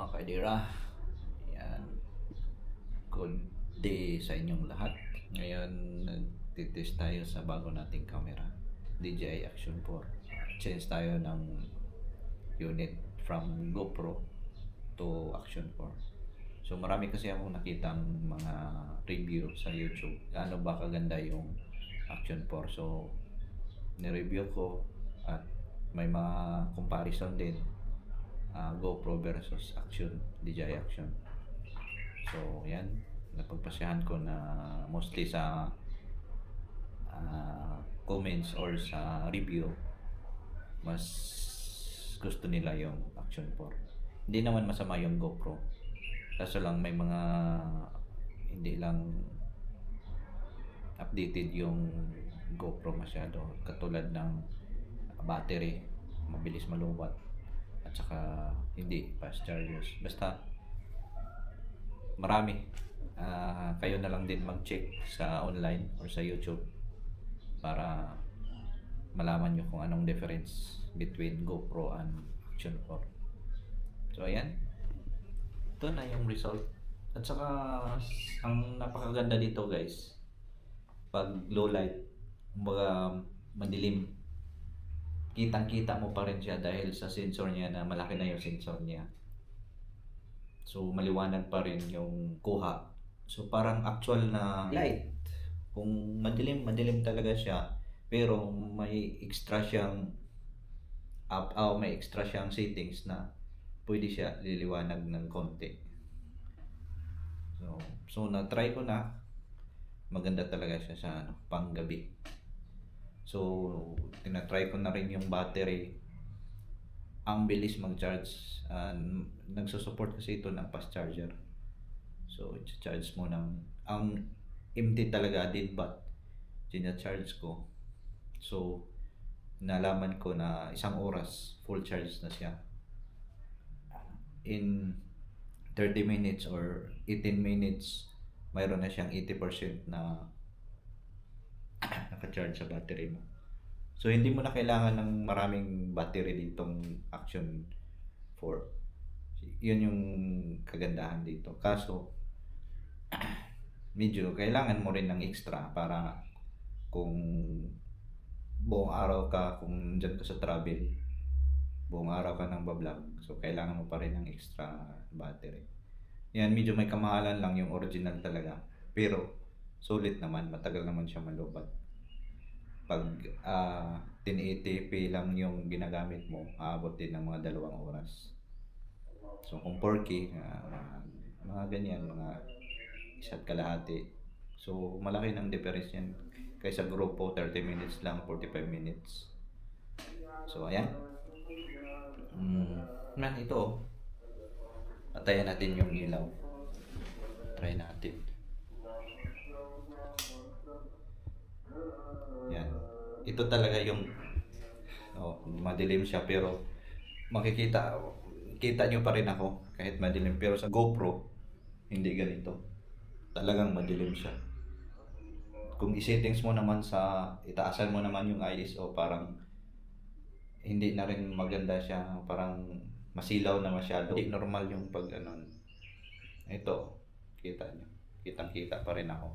mga kaidira. Yan. Good day sa inyong lahat. Ngayon, nagtitest tayo sa bago nating camera. DJI Action 4. Change tayo ng unit from GoPro to Action 4. So marami kasi akong nakitang mga review sa YouTube. Ano ba kaganda yung Action 4. So, nireview ko at may mga comparison din. GoPro versus Action, DJI Action. So, yan. Napagpasyahan ko na mostly sa comments or sa review, mas gusto nila yung Action 4. Hindi naman masama yung GoPro. Kaso lang may mga hindi lang updated yung GoPro masyado. Katulad ng battery, mabilis malubat. At saka hindi fast chargers. Basta marami. Kayo na lang din mag-check sa online or sa YouTube para malaman nyo kung anong difference between GoPro and Action 4. So ayan, ito na yung result. At saka ang napakaganda dito guys, pag low light, kumbaga madilim, kitang-kita mo pa rin siya dahil sa sensor niya na malaki na yung sensor niya. So maliwanag pa rin yung kuha. So parang actual na light. Kung madilim, madilim talaga siya. Pero may extra siyang may extra siyang settings na pwede siya liliwanag ng konti. So na-try ko na. Maganda talaga siya sa panggabi. So, tinatry ko na rin yung battery. Ang bilis mag-charge. Nagsusupport kasi ito ng fast charger. So, i-charge mo ng... Ang empty talaga, dead bat. Gina-charge ko. So, nalaman ko na 1 oras, full charge na siya. In 30 minutes or 18 minutes, mayroon na siyang 80% na naka-charge sa battery mo. So hindi mo na kailangan ng maraming battery ditong Action 4. Yun yung kagandahan dito. Kaso medyo kailangan mo rin ng extra para kung buong araw ka, kung dyan ka sa travel, buong araw ka nang bablog, so kailangan mo pa rin ng extra battery. Yan, medyo may kamahalan lang yung original talaga, pero sulit naman, matagal naman siya malubat. Pag 1080p lang yung ginagamit mo, aabot din ng mga 2 oras. So kung 4K, mga ganyan, mga 1.5. So malaki ng difference yan. Kaysa grupo, 30 minutes lang, 45 minutes. So ayan. Ito. Patayin natin yung ilaw. Try natin. Yan. Ito talaga yung madilim siya pero kita nyo pa rin ako kahit madilim. Pero sa GoPro, hindi ganito. Talagang madilim siya. Kung i-settings mo naman itaasan mo naman yung ISO, parang hindi na rin maganda siya. Parang masilaw na masyado. Hindi normal yung pag ito, kita nyo. Kitang-kita pa rin ako.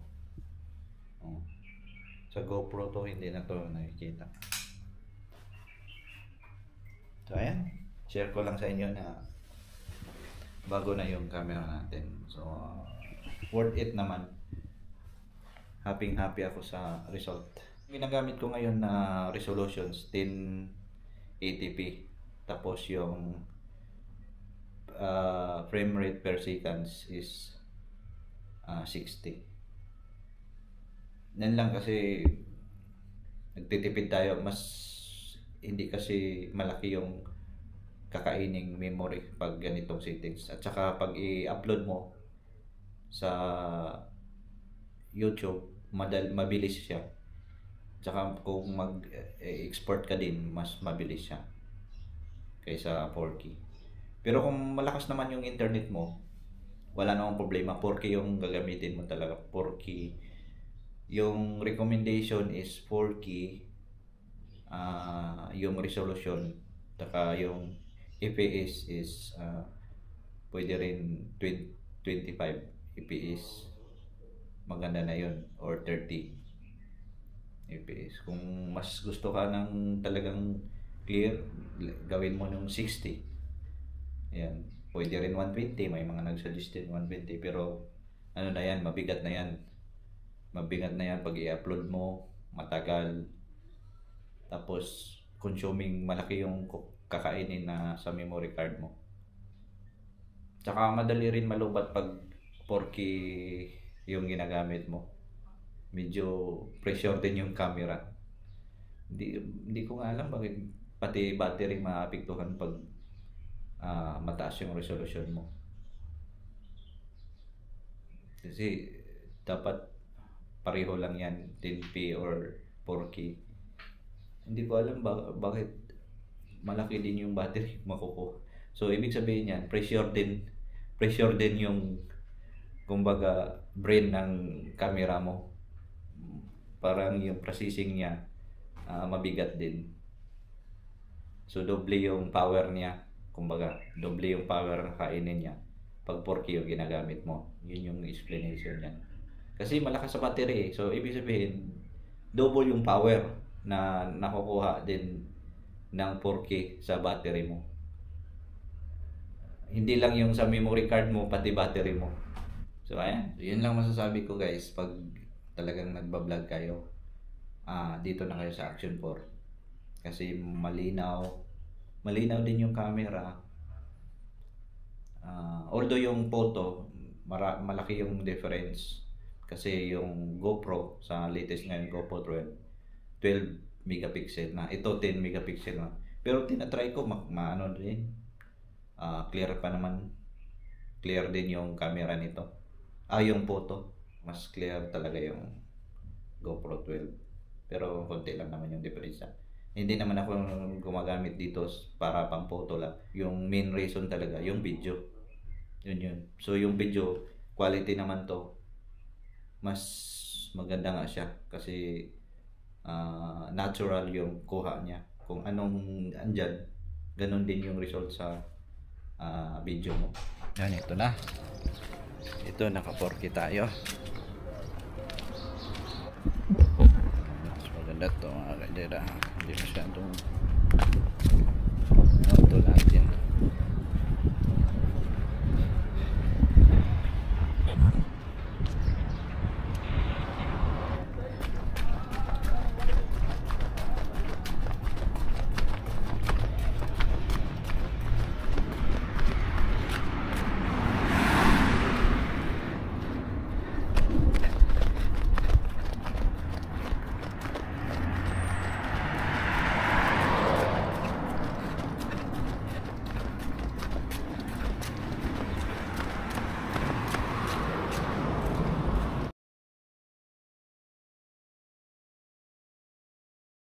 Sa GoPro to, hindi na to nakikita. So ayan, share ko lang sa inyo na bago na yung camera natin. So worth it naman. Happy ako sa result. Ginagamit ko ngayon na resolutions 1080p. Tapos yung frame rate per seconds is 60. Yan lang kasi nagtitipid tayo, mas hindi kasi malaki yung kakaining memory pag ganitong settings. At saka pag i-upload mo sa YouTube, mabilis siya. Tsaka kung mag-export ka din, mas mabilis siya kaysa 4K. Pero kung malakas naman yung internet mo, wala namang problema. 4K yung gagamitin mo talaga. 4K. Yung recommendation is 4K. Yung resolution, tsaka yung FPS is pwede rin 25 fps, maganda na yun, or 30 fps. Kung mas gusto ka ng talagang clear, gawin mo nung 60. Ayan, pwede rin 120, may mga nagsuggest din 120, pero ano na yan, mabigat na yan. Mabigat na yan pag i-upload mo, matagal. Tapos consuming, malaki yung kakainin na sa memory card mo. Tsaka madali rin malubat pag 4K yung ginagamit mo. Medyo pressure din yung camera. Hindi ko nga alam bakit pati battery maapektuhan pag mataas yung resolution mo. Kasi dapat pareho lang yan, 10p or 4K. Hindi ko alam bakit malaki din yung battery makukuha. So ibig sabihin yan, pressure din yung kumbaga brain ng camera mo. Parang yung processing niya mabigat din. So doble yung power niya, kumbaga doble yung power na kainin niya pag 4K yung ginagamit mo. Yun yung explanation niya. Kasi malakas sa battery, so ibig sabihin double yung power na nakukuha din ng 4K sa battery mo. Hindi lang yung sa memory card mo, pati battery mo. So ayan, yun lang masasabi ko guys. Pag talagang nagbablog kayo, dito na kayo sa Action 4. Kasi malinaw din yung camera. Although yung photo, malaki yung difference. Kasi yung GoPro, sa latest ngayon GoPro 12 megapixel na. Ito 10 megapixel na. Pero tinatry ko, maano din. Clear pa naman. Clear din yung camera nito. Yung photo. Mas clear talaga yung GoPro 12. Pero konti lang naman yung difference. Hindi naman ako gumagamit dito para pang photo lang. Yung main reason talaga, yung video. Yun. So yung video, quality naman to. Mas maganda nga siya. Kasi natural yung kuha niya. Kung anong andyan, ganun din yung result sa video mo. Yan, ito na. Ito, naka-4K tayo. Mas maganda to mga kadera. Hindi masyadong ito natin.